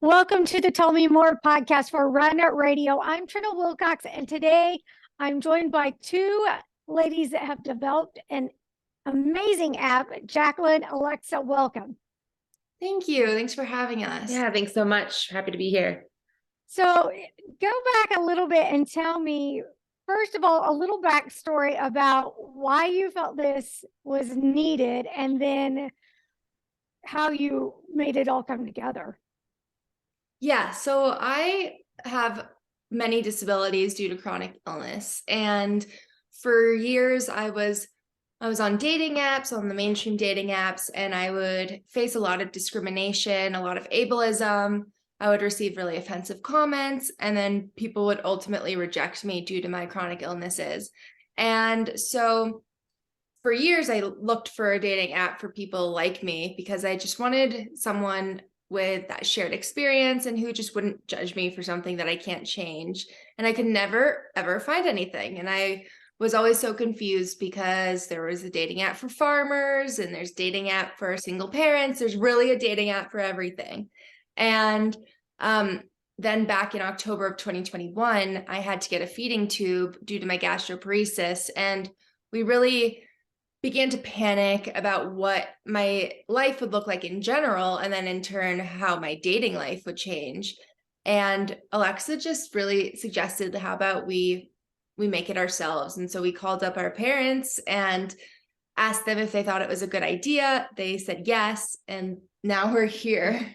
Welcome to the Tell Me More podcast for Run It Radio. I'm Trina Wilcox, and today I'm joined by two ladies that have developed an amazing app. Jacqueline, Alexa, welcome. Thank you. Thanks for having us. Yeah, thanks so much. Happy to be here. So go back a little bit and tell me, first of all, a little backstory about why you felt this was needed and then how you made it all come together. Yeah, so I have many disabilities due to chronic illness. And for years I was on dating apps, on the mainstream dating apps, and I would face a lot of discrimination, a lot of ableism. I would receive really offensive comments, and then people would ultimately reject me due to my chronic illnesses. And so for years, I looked for a dating app for people like me because I just wanted someone with that shared experience and who just wouldn't judge me for something that I can't change. And I could never, ever find anything. And I was always so confused because there was a dating app for farmers and there's dating app for single parents. There's really a dating app for everything. And then back in October of 2021, I had to get a feeding tube due to my gastroparesis. And we really began to panic about what my life would look like in general, and then in turn, how my dating life would change. And Alexa just really suggested, how about we make it ourselves? And so we called up our parents and asked them if they thought it was a good idea. They said yes, and now we're here.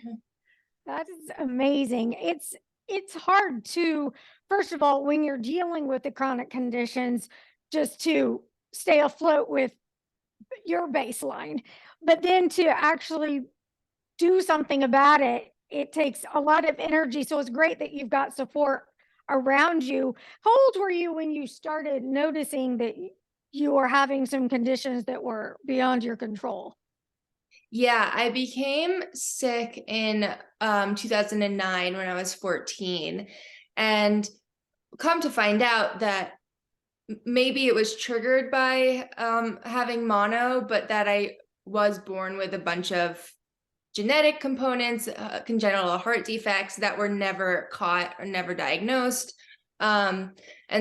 That is amazing. It's hard to, first of all, when you're dealing with the chronic conditions, just to stay afloat with your baseline, but then to actually do something about it, it takes a lot of energy. So it's great that you've got support around you. How old were you when you started noticing that you were having some conditions that were beyond your control? Yeah, I became sick in 2009 when I was 14. And come to find out that maybe it was triggered by having mono, but that I was born with a bunch of genetic components, congenital heart defects that were never caught or never diagnosed. And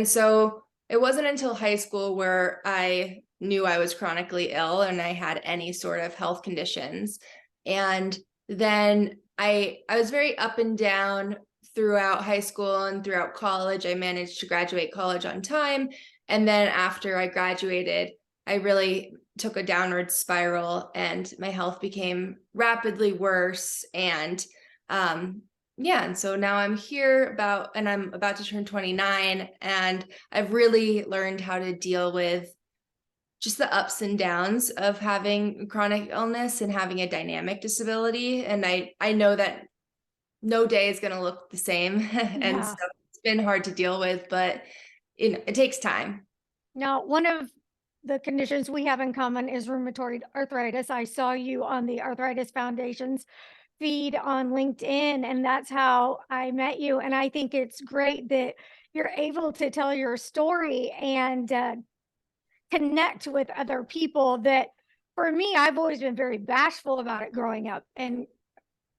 so it wasn't until high school where I knew I was chronically ill and I had any sort of health conditions. And then I was very up and down throughout high school and throughout college. I managed to graduate college on time. And then after I graduated, I really took a downward spiral and my health became rapidly worse. And and so now I'm here and I'm about to turn 29, and I've really learned how to deal with just the ups and downs of having chronic illness and having a dynamic disability. And I know that no day is going to look the same. And so it's been hard to deal with, but it takes time. Now, one of the conditions we have in common is rheumatoid arthritis. I saw you on the Arthritis Foundation's feed on LinkedIn, and that's how I met you. And I think it's great that you're able to tell your story and connect with other people. That, for me, I've always been very bashful about it growing up, and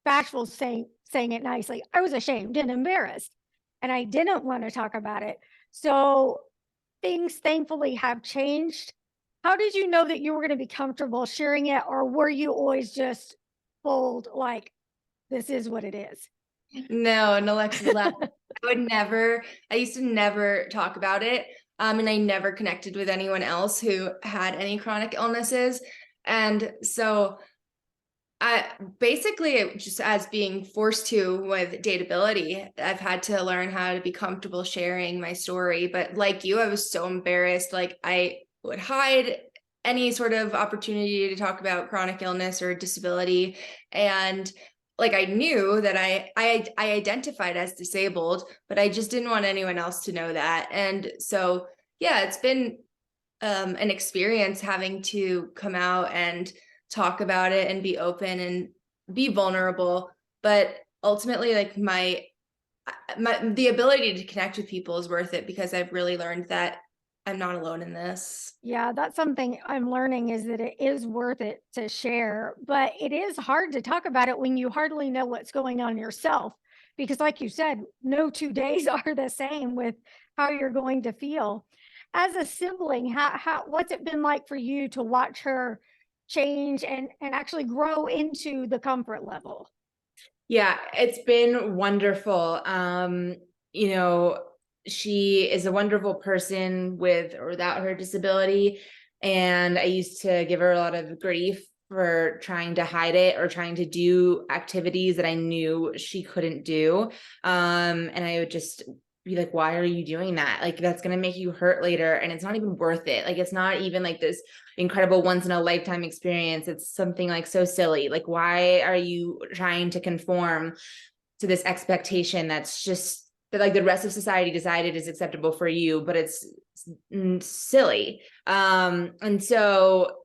bashful saying it nicely. I was ashamed and embarrassed, and I didn't want to talk about it. So things thankfully have changed. How did you know that you were going to be comfortable sharing it, or were you always just bold, like, this is what it is? No, Alexa, I used to never talk about it. And I never connected with anyone else who had any chronic illnesses. And so I basically, just as being forced to with Dateability, I've had to learn how to be comfortable sharing my story. But like you, I was so embarrassed. Like, I would hide any sort of opportunity to talk about chronic illness or disability. And like, I knew that I identified as disabled, but I just didn't want anyone else to know that. And so, yeah, it's been an experience having to come out and talk about it and be open and be vulnerable. But ultimately, like, the ability to connect with people is worth it, because I've really learned that I'm not alone in this. Yeah, that's something I'm learning is that it is worth it to share, but it is hard to talk about it when you hardly know what's going on yourself. Because, like you said, no 2 days are the same with how you're going to feel. As a sibling, what's it been like for you to watch her change and actually grow into the comfort level? Yeah, it's been wonderful. You know, she is a wonderful person with or without her disability. And I used to give her a lot of grief for trying to hide it or trying to do activities that I knew she couldn't do. And I would just be like, why are you doing that? Like, that's going to make you hurt later. And it's not even worth it. Like, it's not even like this incredible once in a lifetime experience. It's something like so silly. Like, why are you trying to conform to this expectation that's just that like the rest of society decided is acceptable for you, but it's silly. And so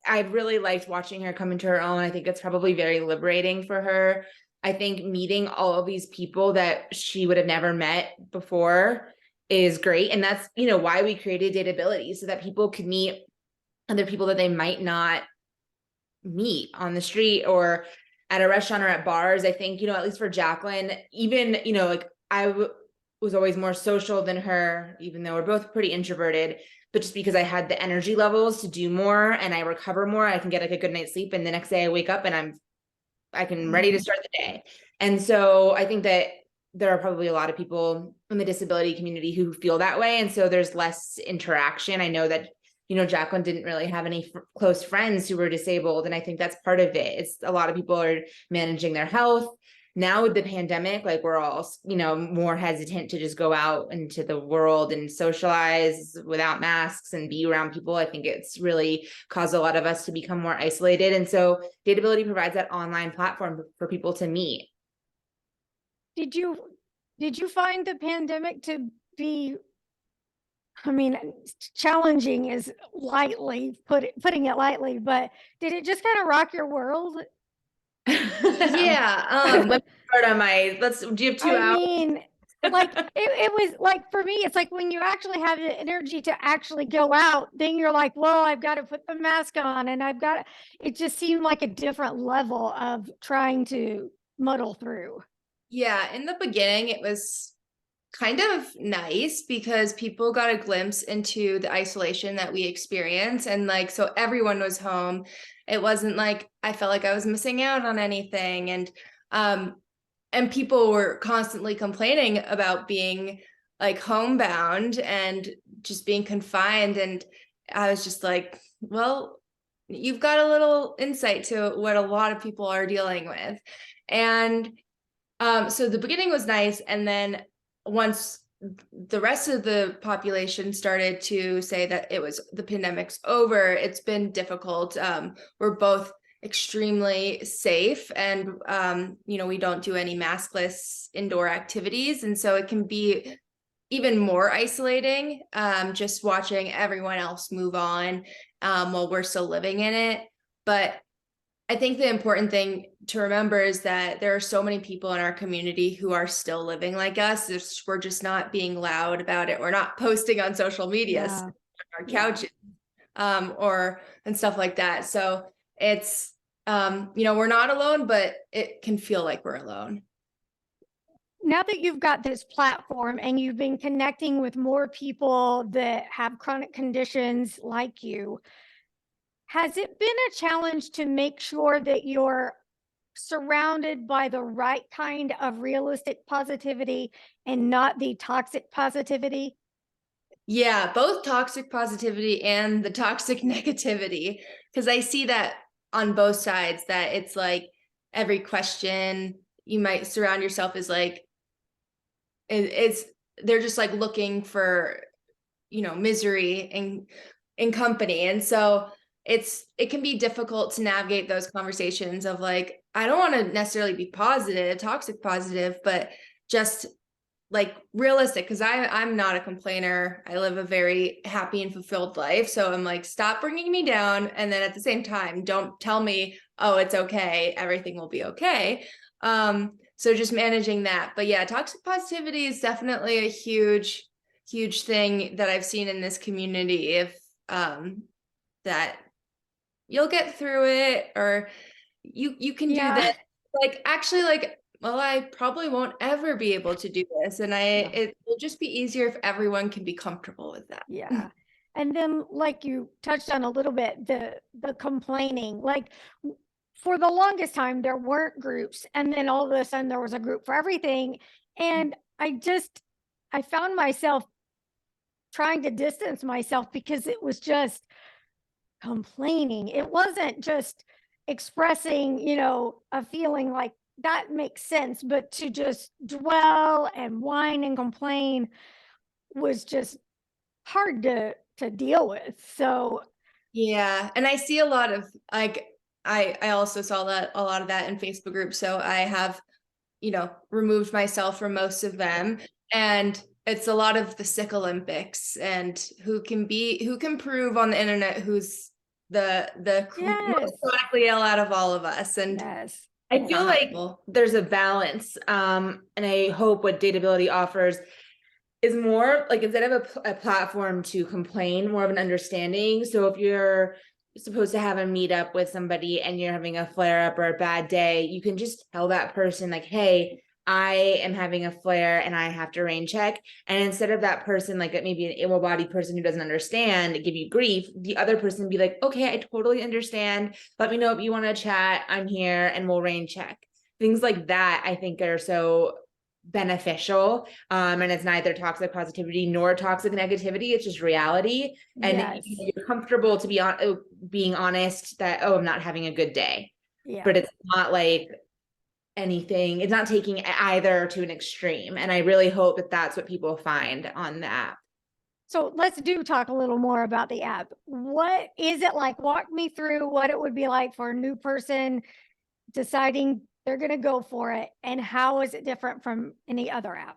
I've really liked watching her come into her own. I think it's probably very liberating for her. I think meeting all of these people that she would have never met before is great. And that's, why we created Dateability, so that people could meet other people that they might not meet on the street or at a restaurant or at bars. I think, at least for Jacqueline, even, like was always more social than her, even though we're both pretty introverted, but just because I had the energy levels to do more and I recover more, I can get like a good night's sleep. And the next day I wake up and I can ready to start the day. And so I think that there are probably a lot of people in the disability community who feel that way. And so there's less interaction. I know that, Jacqueline didn't really have any close friends who were disabled. And I think that's part of it. It's a lot of people are managing their health. Now with the pandemic, like we're all, more hesitant to just go out into the world and socialize without masks and be around people. I think it's really caused a lot of us to become more isolated. And so Dateability provides that online platform for people to meet. Did you find the pandemic to be, I mean, challenging is putting it lightly, but did it just kind of rock your world? Yeah. Let's start on do you have 2 hours? mean, like it was like for me, it's like when you actually have the energy to actually go out, then you're like, well, I've got to put the mask on and it just seemed like a different level of trying to muddle through. Yeah. In the beginning, it was kind of nice because people got a glimpse into the isolation that we experience. And like, so everyone was home. It wasn't like I felt like I was missing out on anything. And people were constantly complaining about being like homebound and just being confined. And I was just like, well, you've got a little insight to what a lot of people are dealing with. And so the beginning was nice. And then once the rest of the population started to say that the pandemic's over, it's been difficult. We're both extremely safe and, we don't do any maskless indoor activities. And so it can be even more isolating, just watching everyone else move on while we're still living in it. But I think the important thing to remember is that there are so many people in our community who are still living like us. We're just not being loud about it. We're not posting on social media on our couches, and stuff like that. So it's, we're not alone, but it can feel like we're alone. Now that you've got this platform and you've been connecting with more people that have chronic conditions like you, has it been a challenge to make sure that you're surrounded by the right kind of realistic positivity and not the toxic positivity? Yeah, both toxic positivity and the toxic negativity, because I see that on both sides, that it's like every question you might surround yourself is like, it's they're just like looking for, misery in company. And so it can be difficult to navigate those conversations of like, I don't want to necessarily be toxic positive, but just like realistic, because I'm not a complainer. I live a very happy and fulfilled life. So I'm like, stop bringing me down. And then at the same time, don't tell me, oh, it's okay, everything will be okay. So just managing that. But yeah, toxic positivity is definitely a huge huge thing that I've seen in this community. If that you'll get through it, or you can do Yeah. this. Like, actually, like, well, I probably won't ever be able to do this. And it will just be easier if everyone can be comfortable with that. Yeah. And then like you touched on a little bit, the complaining, like for the longest time there weren't groups, and then all of a sudden there was a group for everything. And I found myself trying to distance myself because it was just complaining. It wasn't just expressing, a feeling, like that makes sense, but to just dwell and whine and complain was just hard to deal with. So Yeah. And I see a lot of, like, I also saw that a lot of that in Facebook groups. So I have, removed myself from most of them. And it's a lot of the sick Olympics, and who can prove on the internet who's the yes, most chronically ill out of all of us. And yes, I feel like there's a balance. And I hope what Dateability offers is more like, instead of a platform to complain, more of an understanding. So if you're supposed to have a meetup with somebody and you're having a flare up or a bad day, you can just tell that person like, hey, I am having a flare and I have to rain check. And instead of that person, like maybe an able-bodied person who doesn't understand, give you grief, the other person be like, okay, I totally understand. Let me know if you want to chat. I'm here and we'll rain check. Things like that, I think, are so beneficial. And it's neither toxic positivity nor toxic negativity. It's just reality. And yes, you're comfortable to be on being honest that, oh, I'm not having a good day. yeah. But it's not like anything, it's not taking either to an extreme. And I really hope that that's what people find on the app. So let's talk a little more about the app. What is it like? Walk me through what it would be like for a new person deciding they're going to go for it, and how is it different from any other app?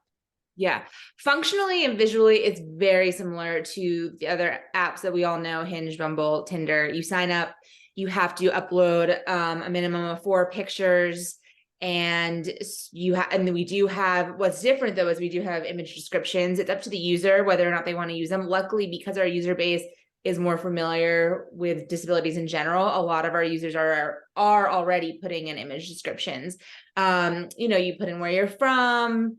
Yeah, functionally and visually, it's very similar to the other apps that we all know: Hinge, Bumble, Tinder. You sign up, you have to upload a minimum of 4 pictures, and and we do have, what's different though is we do have image descriptions. It's up to the user whether or not they want to use them. Luckily, because our user base is more familiar with disabilities in general, a lot of our users are already putting in image descriptions. You put in where you're from,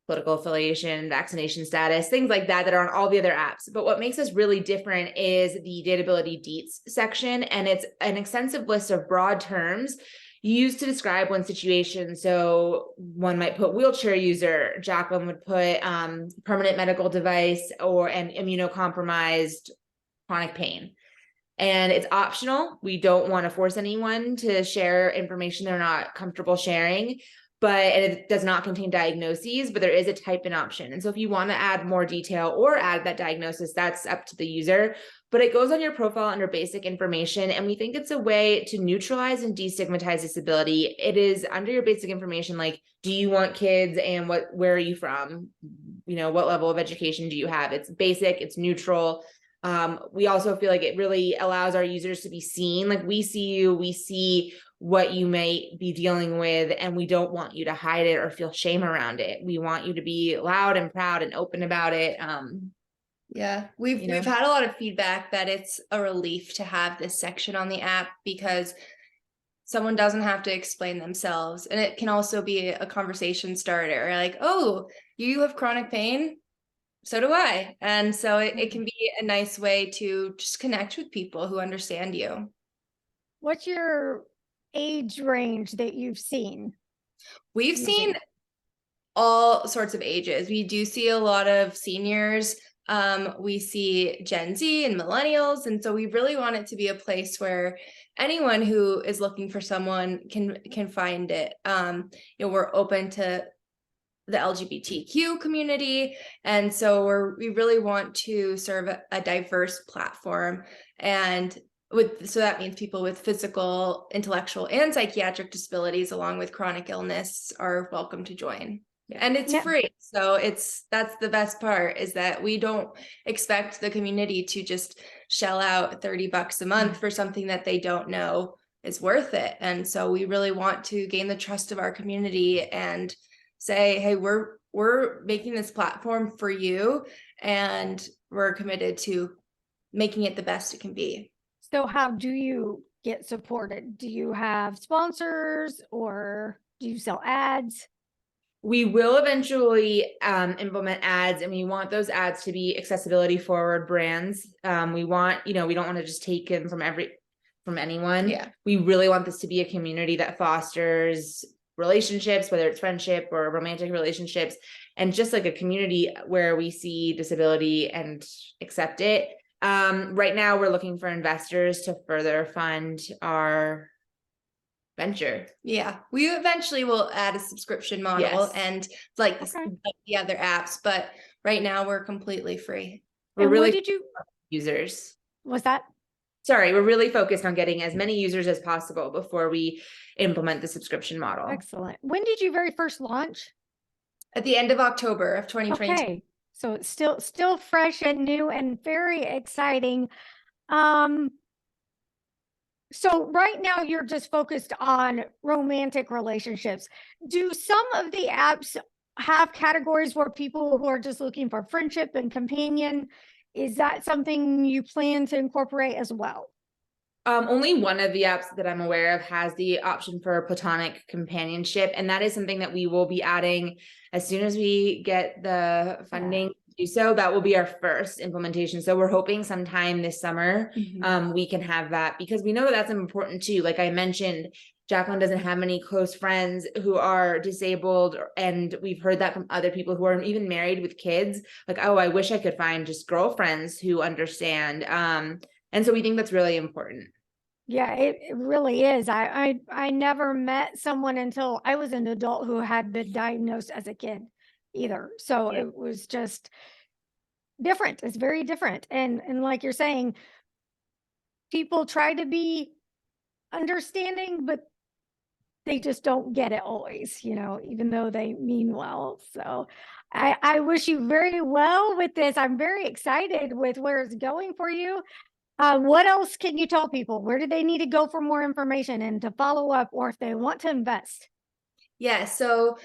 political affiliation, vaccination status, things like that are on all the other apps. But what makes us really different is the Datability Deets section, and it's an extensive list of broad terms used to describe one situation. So one might put wheelchair user, Jacqueline would put permanent medical device, or an immunocompromised, chronic pain. And it's optional. We don't want to force anyone to share information they're not comfortable sharing, and it does not contain diagnoses, but there is a type in option. And so if you want to add more detail or add that diagnosis, that's up to the user, but it goes on your profile under basic information. And we think it's a way to neutralize and destigmatize disability. It is under your basic information, like, do you want kids, and where are you from? What level of education do you have? It's basic, it's neutral. We also feel like it really allows our users to be seen. Like, we see you, we see what you may be dealing with, and we don't want you to hide it or feel shame around it. We want you to be loud and proud and open about it. Yeah, we've had a lot of feedback that it's a relief to have this section on the app, because someone doesn't have to explain themselves, and it can also be a conversation starter. Like, oh, you have chronic pain? So do I. And so it can be a nice way to just connect with people who understand you. What's your age range that you've seen? We've seen all sorts of ages. We do see a lot of seniors. We see Gen Z and millennials. And so we really want it to be a place where anyone who is looking for someone can find it. We're open to the LGBTQ community. And so we really want to serve a diverse platform. And so that means people with physical, intellectual, and psychiatric disabilities, along with chronic illness, are welcome to join. And it's free. So that's the best part, is that we don't expect the community to just shell out $30 a month for something that they don't know is worth it. And so we really want to gain the trust of our community and say, hey, we're making this platform for you, and we're committed to making it the best it can be. So how do you get supported? Do you have sponsors or do you sell ads? We will eventually implement ads, and we want those ads to be accessibility forward brands. We want, we don't want to just take in from anyone. Yeah. We really want this to be a community that fosters relationships, whether it's friendship or romantic relationships, and just like a community where we see disability and accept it. Right now we're looking for investors to further fund our venture. Yeah, we eventually will add a subscription model Yes. and like Okay. like the other apps, but right now we're completely free. We're And really what did you, users. was that? Sorry, we're really focused on getting as many users as possible before we implement the subscription model. Excellent. When did you very first launch? At the end of October of 2022. Okay. So it's still fresh and new and very exciting. So right now you're just focused on romantic relationships. Do some of the apps have categories where people who are just looking for friendship and companion? Is that something you plan to incorporate as well? Only one of the apps that I'm aware of has the option for platonic companionship, and that is something that we will be adding as soon as we get the funding to do so. That will be our first implementation. So we're hoping sometime this summer, we can have that, because we know that that's important too. Like I mentioned, Jacqueline doesn't have many close friends who are disabled, and we've heard that from other people who are even married with kids. Like, oh, I wish I could find just girlfriends who understand. And so we think that's really important. Yeah, it really is. I never met someone until I was an adult who had been diagnosed as a kid either. So Yeah. it was just different. It's very different. And like you're saying, people try to be understanding, but they just don't get it always, even though they mean well. So I wish you very well with this. I'm very excited with where it's going for you. What else can you tell people? Where do they need to go for more information and to follow up, or if they want to invest? Yeah, so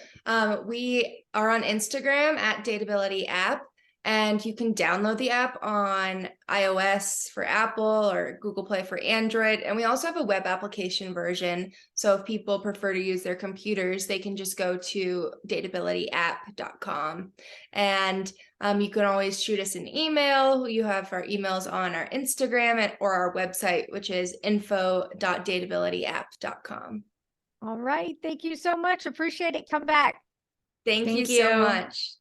we are on Instagram at Datability app, and you can download the app on iOS for Apple or Google Play for Android. And we also have a web application version. So if people prefer to use their computers, they can just go to databilityapp.com. And you can always shoot us an email. You have our emails on our Instagram or our website, which is info.databilityapp.com. All right. Thank you so much. Appreciate it. Come back. Thank you Thank so you. much.